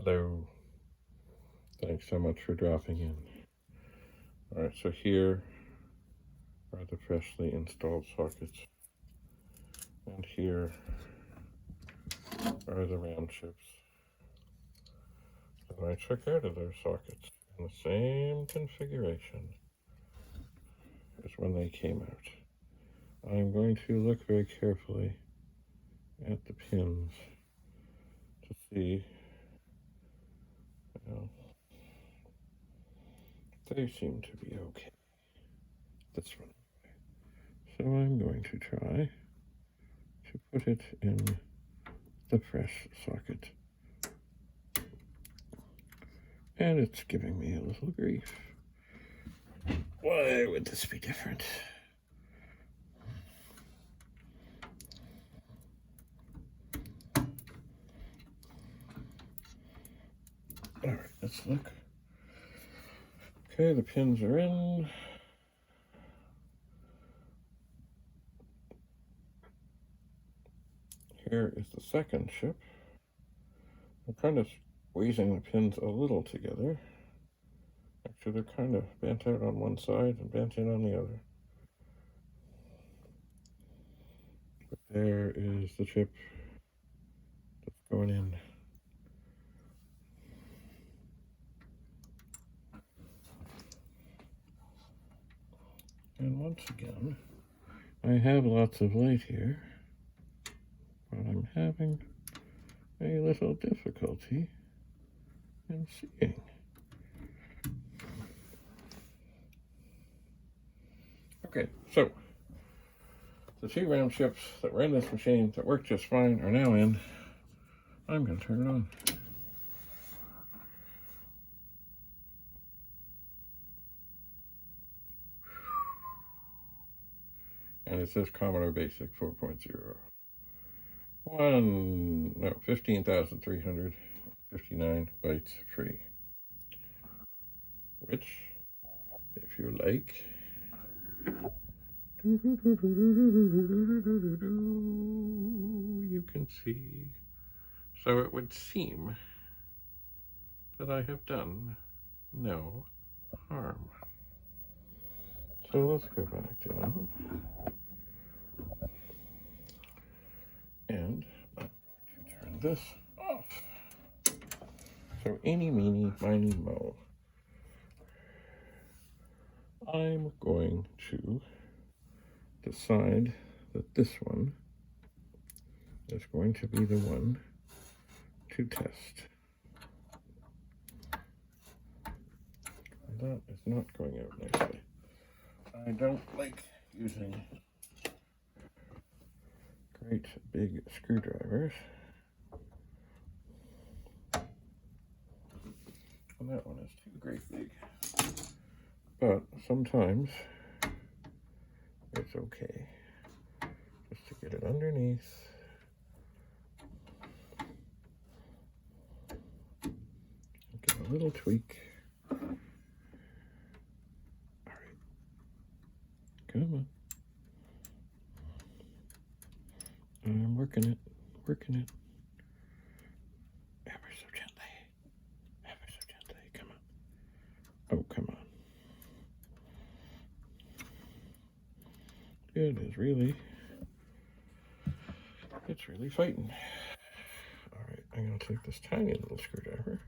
Hello. Thanks so much for dropping in. Alright, so here are the freshly installed sockets. And here are the round chips that I took out of their sockets in the same configuration as when they came out. I'm going to look very carefully at the pins to see, they seem to be okay. This one. So I'm going to try to put it in the fresh socket. And it's giving me a little grief. Why would this be different? Alright, let's look. Okay, the pins are in. Here is the second chip. I'm kind of squeezing the pins a little together. Actually, they're kind of bent out on one side and bent in on the other. But there is the chip that's going in. And once again, I have lots of light here, but I'm having a little difficulty in seeing. Okay, so the two round chips that were in this machine that worked just fine are now in. I'm going to turn it on. And it says Commodore Basic 4.0. 15,359 bytes free. Which, if you like, you can see. So it would seem that I have done no harm. So let's go back down. And I'm going to turn this off. So eeny, meeny, miny, mo. I'm going to decide that this one is going to be the one to test. That is not going out nicely. I don't like using great big screwdrivers. And that one is too great big. But sometimes it's okay just to get it underneath. Give a little tweak. Alright. Come on. I'm working it. Ever so gently. Come on. Oh, come on. It's really fighting. Alright, I'm going to take this tiny little screwdriver,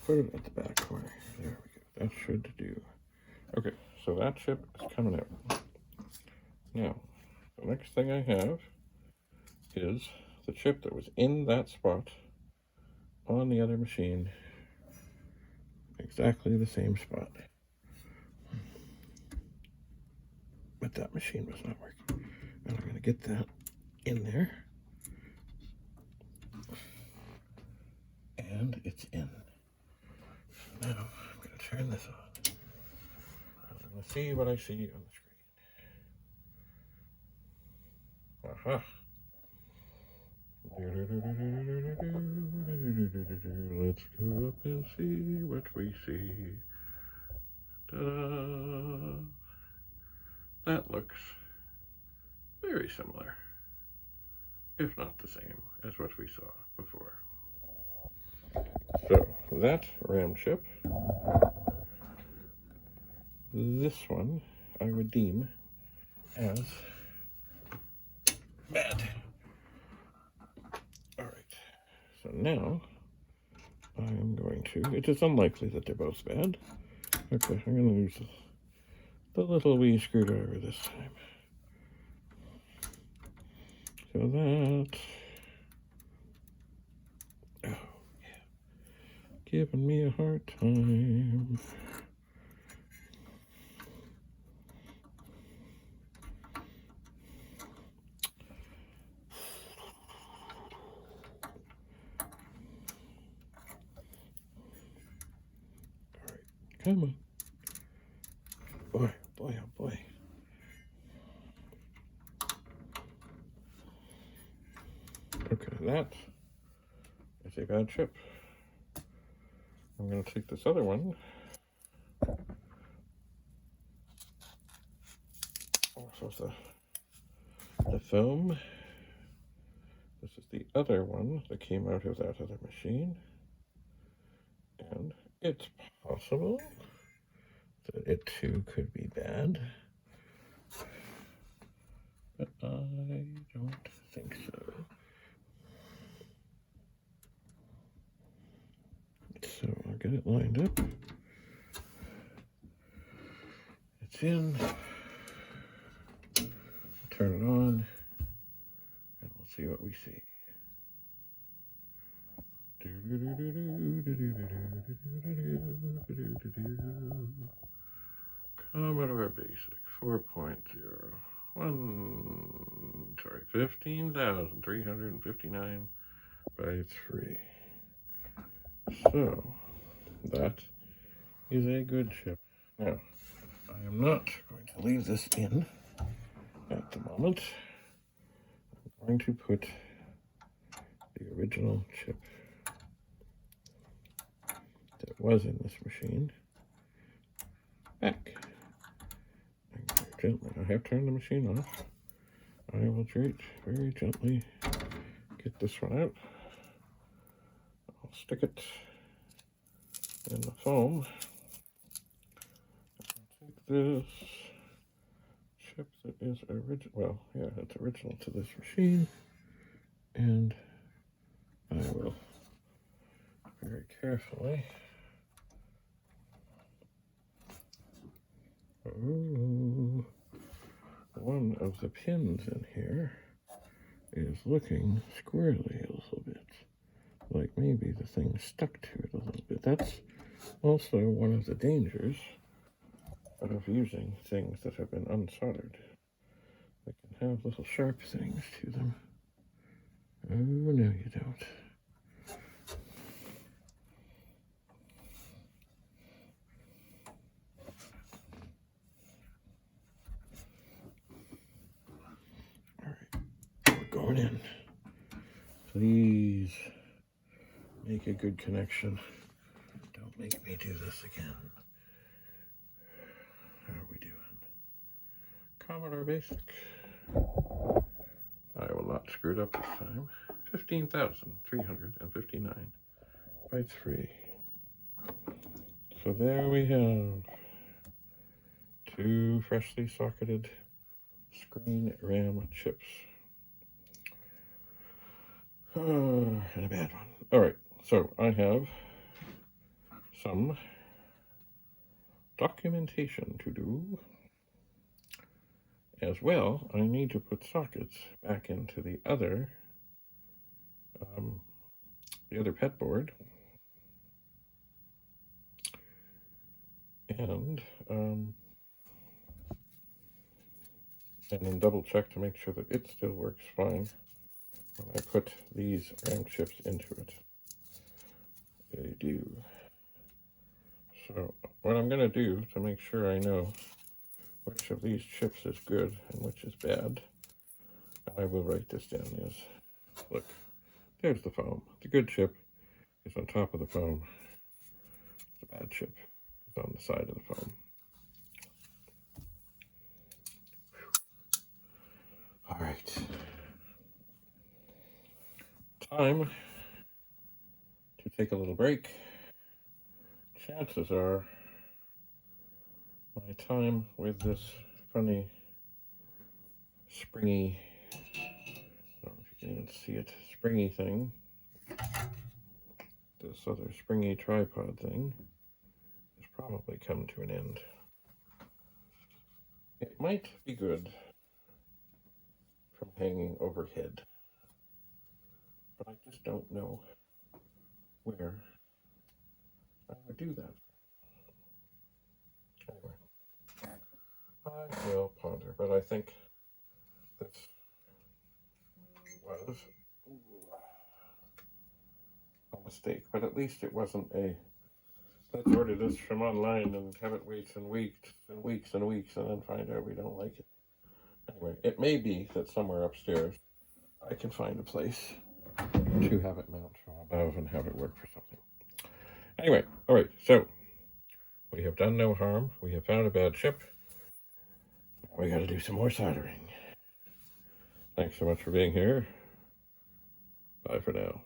put it at the back corner. There we go. That should do. Okay, so that chip is coming out. Now, the next thing I have is the chip that was in that spot on the other machine. Exactly the same spot. But that machine was not working. And I'm going to get that in there. And it's in. So now I'm going to turn this on. I'm going to see what I see on the screen. Aha! Let's go up and see what we see. Ta-da! That looks very similar, if not the same, as what we saw before. that RAM chip, this one, I would deem as bad. Alright, so now I'm going to, it is unlikely that they're both bad. Okay, I'm going to use the little wee screwdriver this time. So that, oh yeah, giving me a hard time. Come on. Boy, boy, oh boy. Okay, that is a bad chip. I'm going to take this other one. Also, the foam. This is the other one that came out of that other machine. And it's possible that it too could be bad. But I don't think so. So I'll get it lined up. It's in. Turn it on. And we'll see what we see. Commodore Basic 4.0. 15,359 by 3. So that is a good chip. Now, I am not going to leave this in at the moment. I'm going to put the original chip that was in this machine back. Gently, I have turned the machine off. I will very gently get this one out. I'll stick it in the foam. I'll take this chip that is original, well, yeah, it's original to this machine, and I will very carefully, one of the pins in here is looking squirrely a little bit, like maybe the thing stuck to it a little bit. That's also one of the dangers of using things that have been unsoldered. They can have little sharp things to them. Oh, no you don't. Going in. Please make a good connection. Don't make me do this again. How are we doing? Commodore Basic. I will not screw it up this time. 15,359 by 3. So there we have 2 freshly socketed screen RAM chips. And a bad one. Alright, so I have some documentation to do. As well, I need to put sockets back into the other pet board. And then double check to make sure that it still works fine when I put these RAM chips into it. They do. So what I'm going to do to make sure I know which of these chips is good and which is bad, I will write this down as, look, there's the foam. The good chip is on top of the foam. The bad chip is on the side of the foam. All right. Time to take a little break chances are my time with this funny springy, I don't know if you can even see it, springy thing, this other springy tripod thing, has probably come to an end. It might be good from hanging overhead, but I just don't know where I would do that. Anyway, I will ponder, but I think this was a mistake, but at least it wasn't a let's order this from online and have it wait and weeks and weeks and weeks and then find out we don't like it. Anyway, it may be that somewhere upstairs I can find a place to have it mount from above and have it work for something. Anyway, all right, so we have done no harm. We have found a bad chip. We got to do some more soldering. Thanks so much for being here. Bye for now.